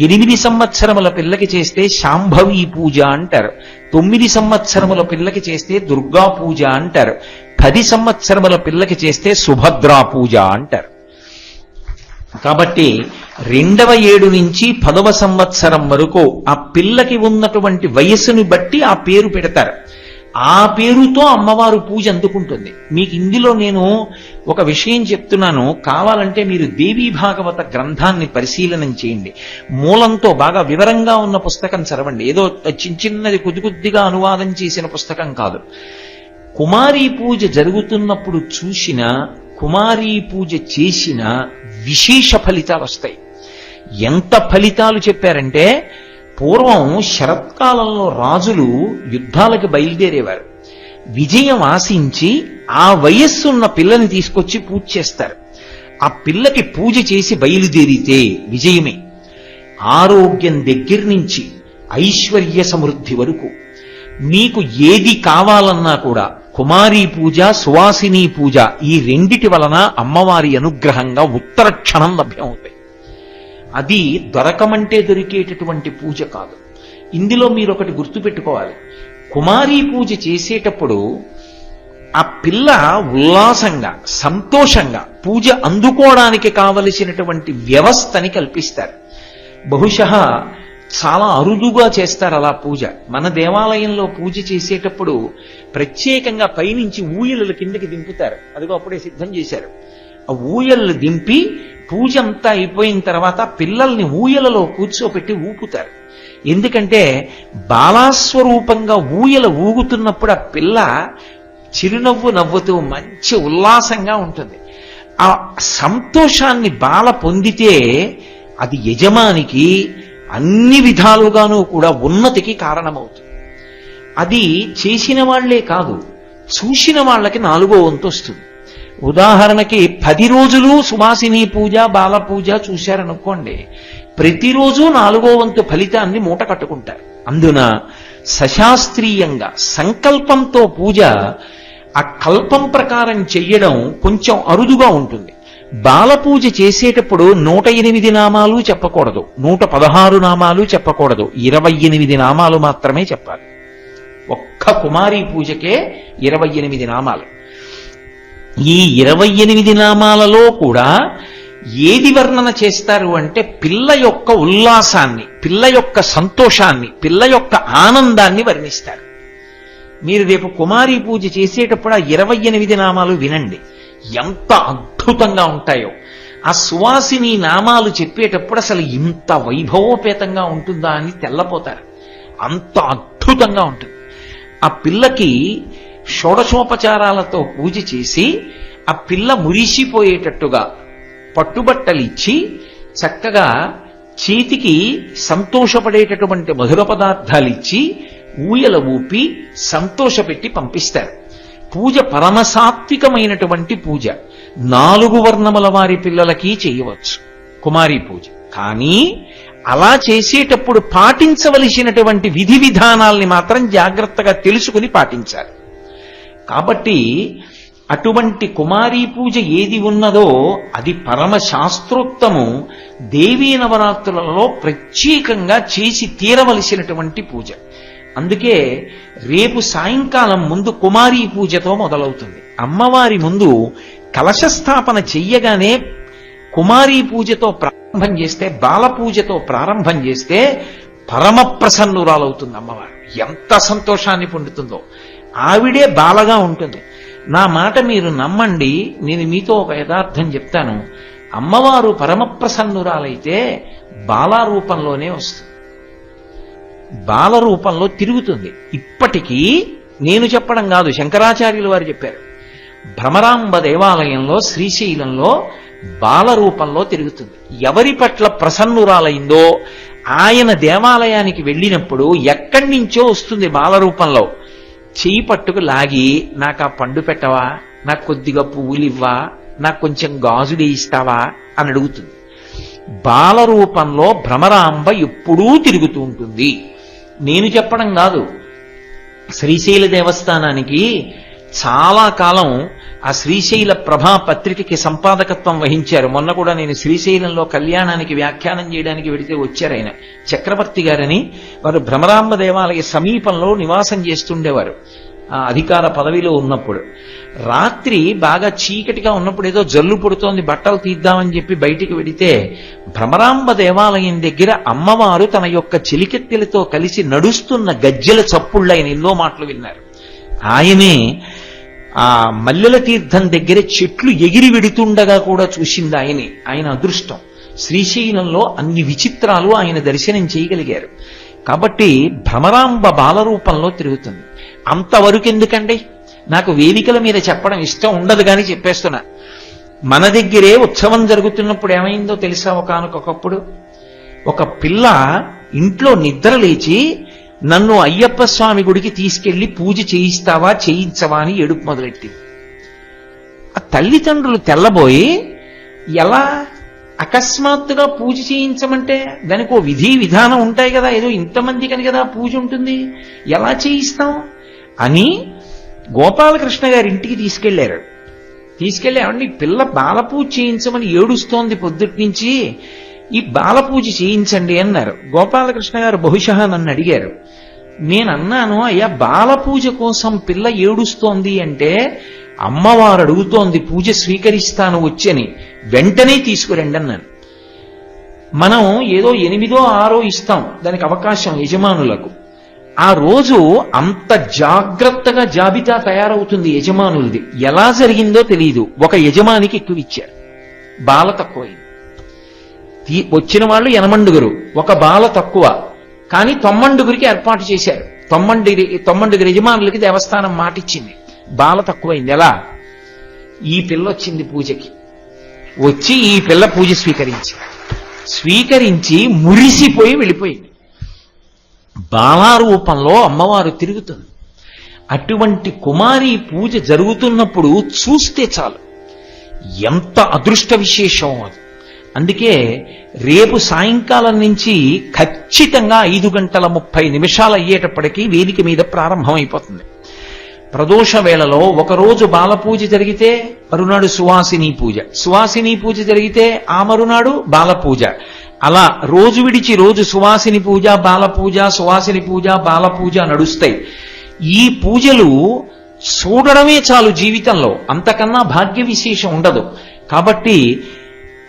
8 సంవత్సరముల పిల్లకి చేస్తే శాంభవి పూజ అంటారు. 9 సంవత్సరముల పిల్లకి చేస్తే దుర్గా పూజ అంటారు. 10 సంవత్సరముల పిల్లకి చేస్తే సుభద్రా పూజ అంటారు. కాబట్టి 2వ ఏడు నుంచి 10వ సంవత్సరం వరకు ఆ పిల్లకి ఉన్నటువంటి వయస్సుని బట్టి ఆ పేరు పెడతారు. ఆ పేరుతో అమ్మవారు పూజ అందుకుంటుంది. మీకు ఇందులో నేను ఒక విషయం చెప్తున్నాను, కావాలంటే మీరు దేవీ భాగవత గ్రంథాన్ని పరిశీలనం చేయండి. మూలంతో బాగా వివరంగా ఉన్న పుస్తకం చదవండి. ఏదో చిన్నది కొద్దిగా అనువాదం చేసిన పుస్తకం కాదు. కుమారీ పూజ జరుగుతున్నప్పుడు చూసిన, కుమారీ పూజ చేసిన విశేష ఫలితాలు వస్తాయి. ఎంత ఫలితాలు చెప్పారంటే, పూర్వం శరత్కాలంలో రాజులు యుద్ధాలకు బయలుదేరేవారు. విజయం ఆశించి ఆ వయస్సున్న పిల్లని తీసుకొచ్చి పూజ చేస్తారు. ఆ పిల్లకి పూజ చేసి బయలుదేరితే విజయమే. ఆరోగ్యం దగ్గర నుంచి ఐశ్వర్య సమృద్ధి వరకు మీకు ఏది కావాలన్నా కూడా కుమారీ పూజ, సువాసిని పూజ, ఈ రెండిటి వలన అమ్మవారి అనుగ్రహంగా ఉత్తర క్షణం లభ్యమవుతాయి. అది దొరకమంటే దొరికేటటువంటి పూజ కాదు. ఇందులో మీరు ఒకటి గుర్తుపెట్టుకోవాలి. కుమారీ పూజ చేసేటప్పుడు ఆ పిల్ల ఉల్లాసంగా, సంతోషంగా పూజ అందుకోవడానికి కావలసినటువంటి వ్యవస్థని కల్పిస్తారు. బహుశః చాలా అరుదుగా చేస్తారు అలా పూజ. మన దేవాలయంలో పూజ చేసేటప్పుడు ప్రత్యేకంగా పైనుంచి ఊయలల కిందకి దింపుతారు. అదిగో అప్పుడే సిద్ధం చేశారు. ఆ ఊయలు దింపి పూజ అంతా అయిపోయిన తర్వాత పిల్లల్ని ఊయలలో కూర్చోపెట్టి ఊపుతారు. ఎందుకంటే బాలాస్వరూపంగా ఊయల ఊగుతున్నప్పుడు ఆ పిల్ల చిరునవ్వు నవ్వుతూ మంచి ఉల్లాసంగా ఉంటుంది. ఆ సంతోషాన్ని బాల పొందితే అది యజమానికి అన్ని విధాలుగానూ కూడా ఉన్నతికి కారణమవుతుంది. అది చేసిన వాళ్లే కాదు, చూసిన వాళ్ళకి 4వ వంతు వస్తుంది. ఉదాహరణకి 10 రోజులు సువాసిని పూజ, బాల పూజ చూశారనుకోండి, ప్రతిరోజు 4వ వంతు ఫలితాన్ని మూట కట్టుకుంటారు. అందున సశాస్త్రీయంగా సంకల్పంతో పూజ, ఆ కల్పం ప్రకారం చెయ్యడం కొంచెం అరుదుగా ఉంటుంది. బాల పూజ చేసేటప్పుడు 108 నామాలు చెప్పకూడదు, 116 నామాలు చెప్పకూడదు, 28 నామాలు మాత్రమే చెప్పాలి. ఒక్క కుమారీ పూజకే 28 నామాలు. ఈ 28 నామాలలో కూడా ఏది వర్ణన చేస్తారు అంటే పిల్ల యొక్క ఉల్లాసాన్ని, పిల్ల యొక్క సంతోషాన్ని, పిల్ల యొక్క ఆనందాన్ని వర్ణిస్తారు. మీరు రేపు కుమారీ పూజ చేసేటప్పుడు ఆ 28 నామాలు వినండి, ఎంత అద్భుతంగా ఉంటాయో. ఆ సువాసిని నామాలు చెప్పేటప్పుడు అసలు ఇంత వైభవోపేతంగా ఉంటుందా అని తెల్లపోతారు. అంత అద్భుతంగా ఉంటుంది. ఆ పిల్లకి షోడశోపచారాలతో పూజ చేసి ఆ పిల్ల మురిసిపోయేటట్టుగా పట్టుబట్టలిచ్చి చక్కగా చేతికి సంతోషపడేటటువంటి మధుర పదార్థాలిచ్చి ఊయల ఊపి సంతోషపెట్టి పంపిస్తారు. పూజ పరమసాత్వికమైనటువంటి పూజ. 4 వర్ణముల వారి పిల్లలకి చేయవచ్చు కుమారీ పూజ. కానీ అలా చేసేటప్పుడు పాటించవలసినటువంటి విధి విధానాల్ని మాత్రం జాగ్రత్తగా తెలుసుకుని పాటించాలి. కాబట్టి అటువంటి కుమారీ పూజ ఏది ఉన్నదో అది పరమ శాస్త్రోక్తము, దేవీ నవరాత్రులలో ప్రత్యేకంగా చేసి తీరవలసినటువంటి పూజ. అందుకే రేపు సాయంకాలం ముందు కుమారీ పూజతో మొదలవుతుంది. అమ్మవారి ముందు కలశస్థాపన చెయ్యగానే కుమారీ పూజతో ప్రారంభం చేస్తే, బాల పూజతో ప్రారంభం చేస్తే పరమ ప్రసన్నురాలవుతుంది అమ్మవారు. ఎంత సంతోషాన్ని పొందుతుందో. ఆవిడే బాలగా ఉంటుంది. నా మాట మీరు నమ్మండి, నేను మీతో ఒక యథార్థం చెప్తాను. అమ్మవారు పరమ ప్రసన్నురాలైతే బాలా రూపంలోనే వస్తుంది, బాల రూపంలో తిరుగుతుంది. ఇప్పటికీ నేను చెప్పడం కాదు, శంకరాచార్యులు వారు చెప్పారు. భ్రమరాంబ దేవాలయంలో శ్రీశైలంలో బాల రూపంలో తిరుగుతుంది. ఎవరి పట్ల ప్రసన్నురాలైందో ఆయన దేవాలయానికి వెళ్ళినప్పుడు ఎక్కడి నుంచో వస్తుంది బాల రూపంలో. చెయ్యి పట్టుకు లాగి, నాకు ఆ పండు పెట్టవా, నాకు కొద్దిగా పువ్వులు ఇవ్వా, నాకు కొంచెం గాజులు ఇస్తావా అని అడుగుతుంది. బాల రూపంలో భ్రమరాంబ ఎప్పుడూ తిరుగుతూ ఉంటుంది. నేను చెప్పడం కాదు, శ్రీశైల దేవస్థానానికి చాలా కాలం ఆ శ్రీశైల ప్రభా పత్రికకి సంపాదకత్వం వహించారు. మొన్న కూడా నేను శ్రీశైలంలో కళ్యాణానికి వ్యాఖ్యానం చేయడానికి వెడితే వచ్చారు ఆయన, చక్రవర్తి గారని. వారు భ్రమరాంబ దేవాలయ సమీపంలో నివాసం చేస్తుండేవారు ఆ అధికార పదవిలో ఉన్నప్పుడు. రాత్రి బాగా చీకటిగా ఉన్నప్పుడు ఏదో జల్లు పుడుతోంది, బట్టలు తీద్దామని చెప్పి బయటికి వెడితే భ్రమరాంబ దేవాలయం దగ్గర అమ్మవారు తన యొక్క చెలికెత్తెలతో కలిసి నడుస్తున్న గజ్జెల చప్పుళ్ళు ఆయన ఎన్నో మాటలు విన్నారు. ఆయనే ఆ మల్లెల తీర్థం దగ్గర చెట్లు ఎగిరి వెడుతుండగా కూడా చూసింది ఆయనే. ఆయన అదృష్టం. శ్రీశైలంలో అన్ని విచిత్రాలు ఆయన దర్శనం చేయగలిగారు. కాబట్టి భ్రమరాంబ బాలరూపంలో తిరుగుతుంది. అంతవరకు ఎందుకండి, నాకు వేదికల మీద చెప్పడం ఇష్టం ఉండదు కానీ చెప్పేస్తున్నా. మన దగ్గరే ఉత్సవం జరుగుతున్నప్పుడు ఏమైందో తెలుసా? ఒకానొకప్పుడు ఒక పిల్ల ఇంట్లో నిద్ర లేచి నన్ను అయ్యప్ప స్వామి గుడికి తీసుకెళ్లి పూజ చేయిస్తావా చేయించవా అని ఏడుపు మొదలెట్టింది. ఆ తల్లిదండ్రులు తెల్లబోయి, ఎలా అకస్మాత్తుగా పూజ చేయించమంటే దానికి ఓ విధి విధానం ఉంటాయి కదా, ఏదో ఇంతమంది కని కదా పూజ ఉంటుంది, ఎలా చేయిస్తాం అని గోపాలకృష్ణ గారి ఇంటికి తీసుకెళ్లారు. తీసుకెళ్లి ఏమండి పిల్ల బాలపూజ చేయించమని ఏడుస్తోంది పొద్దుటి నుంచి, ఈ బాలపూజ చేయించండి అన్నారు. గోపాలకృష్ణ గారు బహుశా నన్ను అడిగారు. నేనన్నాను, అయ్యా బాలపూజ కోసం పిల్ల ఏడుస్తోంది అంటే అమ్మవారు అడుగుతోంది పూజ స్వీకరిస్తాను వచ్చని, వెంటనే తీసుకురండి అన్నాను. మనం ఏదో 8ో 6 ఇస్తాం దానికి అవకాశం యజమానులకు. ఆ రోజు అంత జాగ్రత్తగా జాబితా తయారవుతుంది యజమానులది. ఎలా జరిగిందో తెలియదు. ఒక యజమానికి ఎక్కువ ఇచ్చారు, బాల తక్కువైంది. వచ్చిన వాళ్ళు 8 ఒక బాల తక్కువ, కానీ 9 ఏర్పాటు చేశారు. 9 యజమానులకి దేవస్థానం మాటిచ్చింది, బాల తక్కువైంది. ఎలా? ఈ పిల్ల వచ్చింది పూజకి, వచ్చి ఈ పిల్ల పూజ స్వీకరించి మురిసిపోయి వెళ్ళిపోయింది. బాలారూపంలో అమ్మవారు తిరుగుతుంది. అటువంటి కుమారి పూజ జరుగుతున్నప్పుడు చూస్తే చాలు ఎంత అదృష్ట విశేషం అది. అందుకే రేపు సాయంకాలం నుంచి ఖచ్చితంగా 5:30 అయ్యేటప్పటికీ వేదిక మీద ప్రారంభమైపోతుంది. ప్రదోష వేళలో ఒకరోజు బాలపూజ జరిగితే మరునాడు సువాసిని పూజ జరిగితే ఆ మరునాడు బాలపూజ. అలా రోజు విడిచి రోజు సువాసిని పూజ, బాలపూజ, సువాసిని పూజ, బాలపూజ నడుస్తాయి. ఈ పూజలు చూడడమే చాలు జీవితంలో, అంతకన్నా భాగ్య విశేషం ఉండదు. కాబట్టి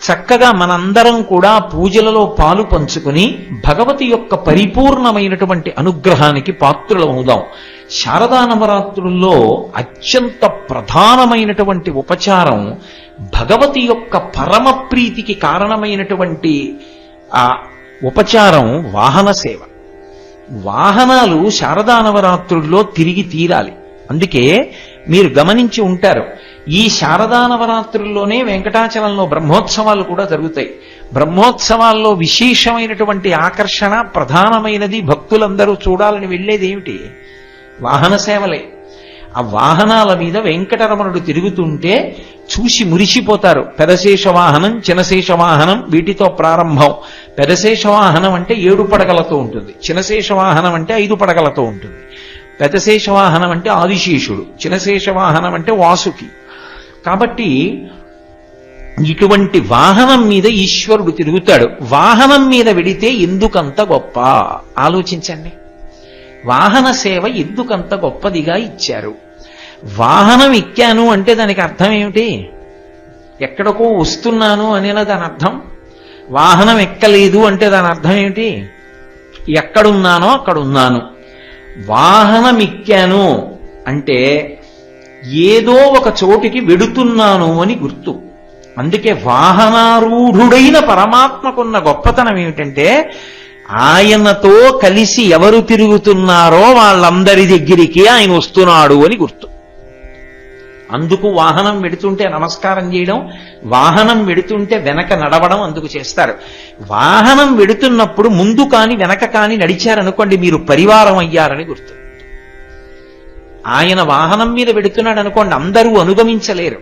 చక్కగా మనందరం కూడా పూజలలో పాలు పంచుకుని భగవతి యొక్క పరిపూర్ణమైనటువంటి అనుగ్రహానికి పాత్రులమవుదాం. శారదా నవరాత్రుల్లో అత్యంత ప్రధానమైనటువంటి ఉపచారం భగవతి యొక్క పరమ ప్రీతికి కారణమైనటువంటి ఆ ఉపచారం వాహన సేవ. వాహనాలు శారదా నవరాత్రుల్లో తిరిగి తీరాలి. అందుకే మీరు గమనించి ఉంటారు, ఈ శారదా నవరాత్రుల్లోనే వెంకటాచలంలో బ్రహ్మోత్సవాలు కూడా జరుగుతాయి. బ్రహ్మోత్సవాల్లో విశేషమైనటువంటి ఆకర్షణ, ప్రధానమైనది, భక్తులందరూ చూడాలని వెళ్ళేది ఏమిటి? వాహన సేవలే. ఆ వాహనాల మీద వెంకటరమణుడు తిరుగుతుంటే చూసి మురిసిపోతారు. పెదశేష వాహనం, చినశేష వాహనం వీటితో ప్రారంభం. పెదశేష వాహనం అంటే 7 పడగలతో ఉంటుంది, చినశేష వాహనం అంటే 5 పడగలతో ఉంటుంది. పెదశేష వాహనం అంటే ఆదిశేషుడు, చినశేష వాహనం అంటే వాసుకి. కాబట్టి ఇటువంటి వాహనం మీద ఈశ్వరుడు తిరుగుతాడు. వాహనం మీద వెడితే ఎందుకంత గొప్ప ఆలోచించండి. వాహన సేవ ఎందుకంత గొప్పదిగా ఇచ్చారు? వాహనం ఎక్కాను అంటే దానికి అర్థం ఏమిటి? ఎక్కడికో వస్తున్నాను అనేనా దాని అర్థం? వాహనం ఎక్కలేదు అంటే దాని అర్థం ఏమిటి? ఎక్కడున్నానో అక్కడున్నాను. వాహనం ఎక్కాను అంటే ఏదో ఒక చోటికి వెడుతున్నాను అని గుర్తు. అందుకే వాహనారూఢుడైన పరమాత్మకున్న గొప్పతనం ఏమిటంటే ఆయనతో కలిసి ఎవరు తిరుగుతున్నారో వాళ్ళందరి దగ్గరికి ఆయన వస్తున్నాడు అని గుర్తు. అందుకు వాహనం వెడుతుంటే నమస్కారం చేయడం, వాహనం వెడుతుంటే వెనక నడవడం అందుకు చేస్తారు. వాహనం వెడుతున్నప్పుడు ముందు కాని వెనక కాని నడిచారనుకోండి, మీరు పరివారం అయ్యారని గుర్తు. ఆయన వాహనం మీద వెడుతున్నాడు అనుకోండి, అందరూ అనుగమించలేరు.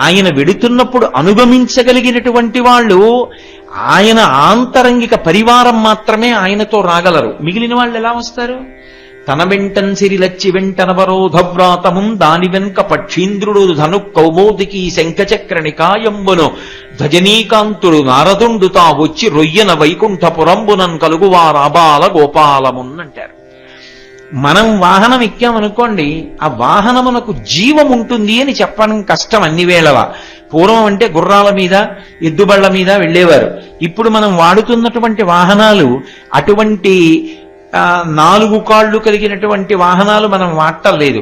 ఆయన వెడుతున్నప్పుడు అనుగమించగలిగినటువంటి వాళ్ళు ఆయన ఆంతరంగిక పరివారం మాత్రమే ఆయనతో రాగలరు. మిగిలిన వాళ్ళు ఎలా వస్తారు? తన వెంటన్ సిరిలచ్చి వెంటనవరోధవ్రాతముం దాని వెనుక పక్షీంద్రుడు ధను కౌమోదికి శంఖచక్ర నికాయంబును ధజనీకాంతుడు నారదుండు తా వచ్చి రొయ్యన వైకుంఠపురంబునన్ కలుగువారాబాల గోపాలమున్నంటారు. మనం వాహనం ఎక్కామనుకోండి, ఆ వాహనమునకు జీవం ఉంటుంది అని చెప్పడం కష్టం అన్ని వేళలా. పూర్వం అంటే గుర్రాల మీద, ఎద్దుబళ్ల మీద వెళ్ళేవారు. ఇప్పుడు మనం వాడుతున్నటువంటి వాహనాలు అటువంటి 4 కాళ్ళు కలిగినటువంటి వాహనాలు మనం వాడటలేదు.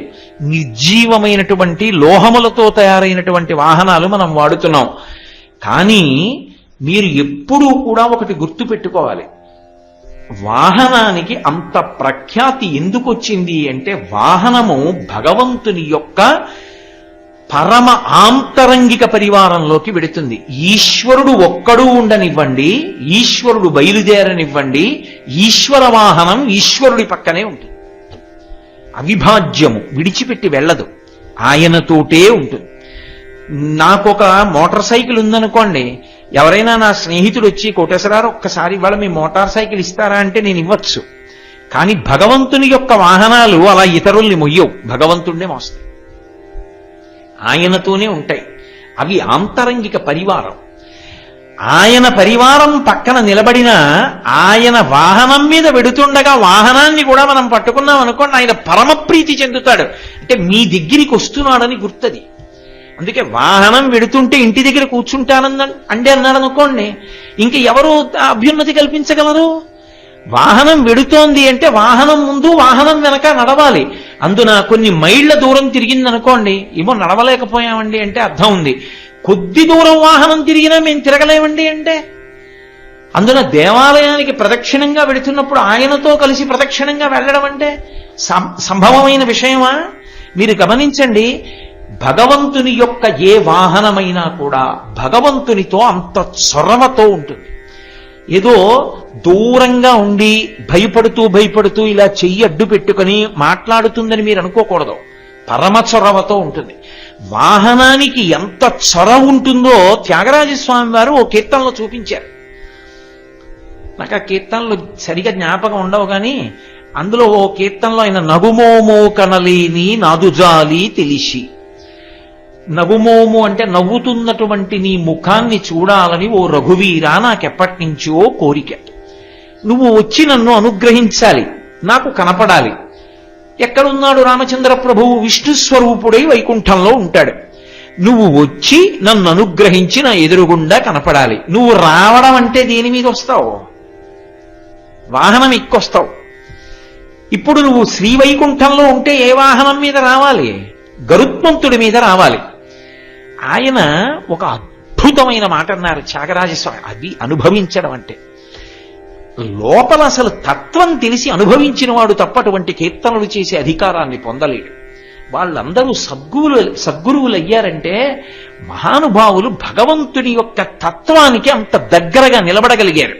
నిర్జీవమైనటువంటి లోహములతో తయారైనటువంటి వాహనాలు మనం వాడుతున్నాం. కానీ మీరు ఎప్పుడూ కూడా ఒకటి గుర్తు పెట్టుకోవాలి, వాహనానికి అంత ప్రఖ్యాతి ఎందుకు వచ్చింది అంటే వాహనము భగవంతుని యొక్క పరమ ఆంతరంగిక పరివారంలోకి వెడుతుంది. ఈశ్వరుడు ఒక్కడూ ఉండనివ్వండి, ఈశ్వరుడు బయలుదేరనివ్వండి, ఈశ్వర వాహనం ఈశ్వరుడి పక్కనే ఉంటుంది. అవిభాజ్యము, విడిచిపెట్టి వెళ్ళదు, ఆయనతోటే ఉంటుంది. నాకొక మోటార్ సైకిల్ ఉందనుకోండి, ఎవరైనా నా స్నేహితుడు వచ్చి కోటేశ్వరారు ఒక్కసారి ఇవాళ మీ మోటార్ సైకిల్ ఇస్తారా అంటే నేను ఇవ్వచ్చు. కానీ భగవంతుని యొక్క వాహనాలు అలా ఇతరుల్ని మొయ్యవు, భగవంతుణ్ణే మోస్తాయి, ఆయనతోనే ఉంటాయి. అవి ఆంతరంగిక పరివారం. ఆయన పరివారం పక్కన నిలబడిన ఆయన వాహనం మీద వెడుతుండగా వాహనాన్ని కూడా మనం పట్టుకున్నాం అనుకోండి, ఆయన పరమప్రీతి చెందుతాడు. అంటే మీ దగ్గరికి వస్తున్నాడని గుర్తది. అందుకే వాహనం వెడుతుంటే ఇంటి దగ్గర కూర్చుంటానని అన్నాడు అనుకోండి, ఇంక ఎవరు అభ్యున్నతి కల్పించగలరు? వాహనం వెడుతోంది అంటే వాహనం ముందు వాహనం వెనక నడవాలి. అందున కొన్ని మైళ్ళ దూరం తిరిగిందనుకోండి, ఏమో నడవలేకపోయామండి అంటే అర్థం ఉంది. కొద్ది దూరం వాహనం తిరిగినా మేము తిరగలేమండి అంటే, అందున దేవాలయానికి ప్రదక్షిణంగా వెడుతున్నప్పుడు ఆయనతో కలిసి ప్రదక్షిణంగా వెళ్ళడం అంటే సంభవమైన విషయమా? మీరు గమనించండి, భగవంతుని యొక్క ఏ వాహనమైనా కూడా భగవంతునితో అంత చొరవతో ఉంటుంది. ఏదో దూరంగా ఉండి భయపడుతూ ఇలా చెయ్యి అడ్డు పెట్టుకుని మాట్లాడుతుందని మీరు అనుకోకూడదు. పరమ చొరవతో ఉంటుంది. వాహనానికి ఎంత చొరవ ఉంటుందో త్యాగరాజస్వామి వారు ఓ కీర్తనలో చూపించారు. నాకు ఆ కీర్తనలు సరిగా జ్ఞాపకం ఉండవు, కానీ అందులో ఓ కీర్తనలో ఆయన నగుమోమో కనలేని నాదుజాలి తెలిసి, నగుమోము అంటే నవ్వుతున్నటువంటి నీ ముఖాన్ని చూడాలని ఓ రఘువీరా నాకెప్పటి నుంచో కోరిక. నువ్వు వచ్చి నన్ను అనుగ్రహించాలి, నాకు కనపడాలి. ఎక్కడున్నాడు రామచంద్ర ప్రభువు? విష్ణు స్వరూపుడై వైకుంఠంలో ఉంటాడు. నువ్వు వచ్చి నన్ను అనుగ్రహించి నా ఎదురుగుండా కనపడాలి. నువ్వు రావడం అంటే దేని మీద వస్తావు? వాహనం ఎక్కొస్తావు. ఇప్పుడు నువ్వు శ్రీవైకుంఠంలో ఉంటే ఏ వాహనం మీద రావాలి? గరుత్మంతుడి మీద రావాలి. ఆయన ఒక అద్భుతమైన మాట అన్నారు త్యాగరాజస్వామి. అది అనుభవించడం అంటే, లోపల అసలు తత్వం తెలిసి అనుభవించిన వాడు తప్ప అటువంటి కీర్తనలు చేసే అధికారాన్ని పొందలేడు. వాళ్ళందరూ సద్గురువులు అయ్యారంటే మహానుభావులు భగవంతుని యొక్క తత్వానికి అంత దగ్గరగా నిలబడగలిగారు.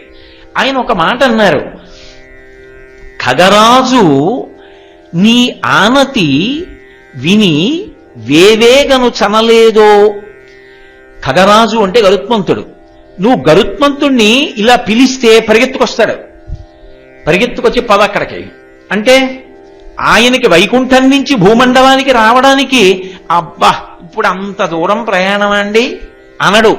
ఆయన ఒక మాట అన్నారు, ఖగరాజు నీ ఆనతి విని వేవేగను చనలేదో. ఖగరాజు అంటే గరుత్మంతుడు. నువ్వు గరుత్మంతుణ్ణి ఇలా పిలిస్తే పరిగెత్తుకొస్తాడు. పరిగెత్తుకొచ్చి పదక్కడికి అంటే ఆయనకి వైకుంఠం నుంచి భూమండలానికి రావడానికి అబ్బా ఇప్పుడు అంత దూరం ప్రయాణం అండి అనడు.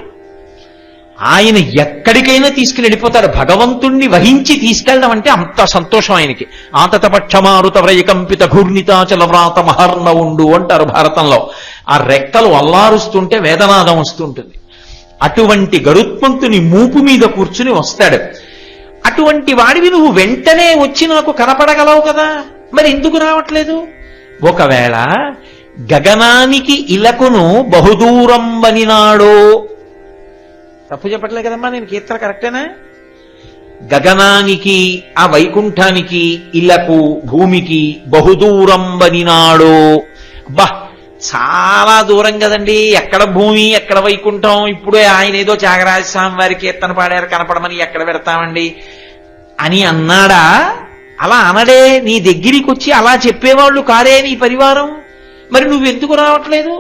ఆయన ఎక్కడికైనా తీసుకుని వెళ్ళిపోతాడు. భగవంతుణ్ణి వహించి తీసుకెళ్ళడం అంటే అంత సంతోషం ఆయనకి. ఆతతపక్షమారుత వ్రయకంపిత ఘూర్ణితాచల వ్రాత మహర్ణ ఉండు అంటారు భారతంలో. ఆ రెక్కలు అల్లారుస్తుంటే వేదనాదం వస్తుంటుంది. అటువంటి గరుత్మంతుని మూపు మీద కూర్చుని వస్తాడు. అటువంటి వాడివి నువ్వు వెంటనే వచ్చి నాకు కనపడగలవు కదా, మరి ఎందుకు రావట్లేదు? ఒకవేళ గగనానికి ఇలకును బహుదూరం వనినాడో, తప్పు చెప్పట్లే కదమ్మా నేను, కీర్తన కరెక్టేనా? గగనానికి ఆ వైకుంఠానికి ఇలకు భూమికి బహుదూరం వనినాడో. అబ్బా చాలా దూరం కదండి, ఎక్కడ భూమి ఎక్కడ వైకుంఠం, ఇప్పుడే ఆయన ఏదో త్యాగరాజస్వామి వారి కీర్తన పాడారు కనపడమని ఎక్కడ పెడతామండి అని అన్నాడా? అలా అనడే. నీ దగ్గరికి వచ్చి అలా చెప్పేవాళ్ళు కారే నీ పరివారం. మరి నువ్వెందుకు రావట్లేదు?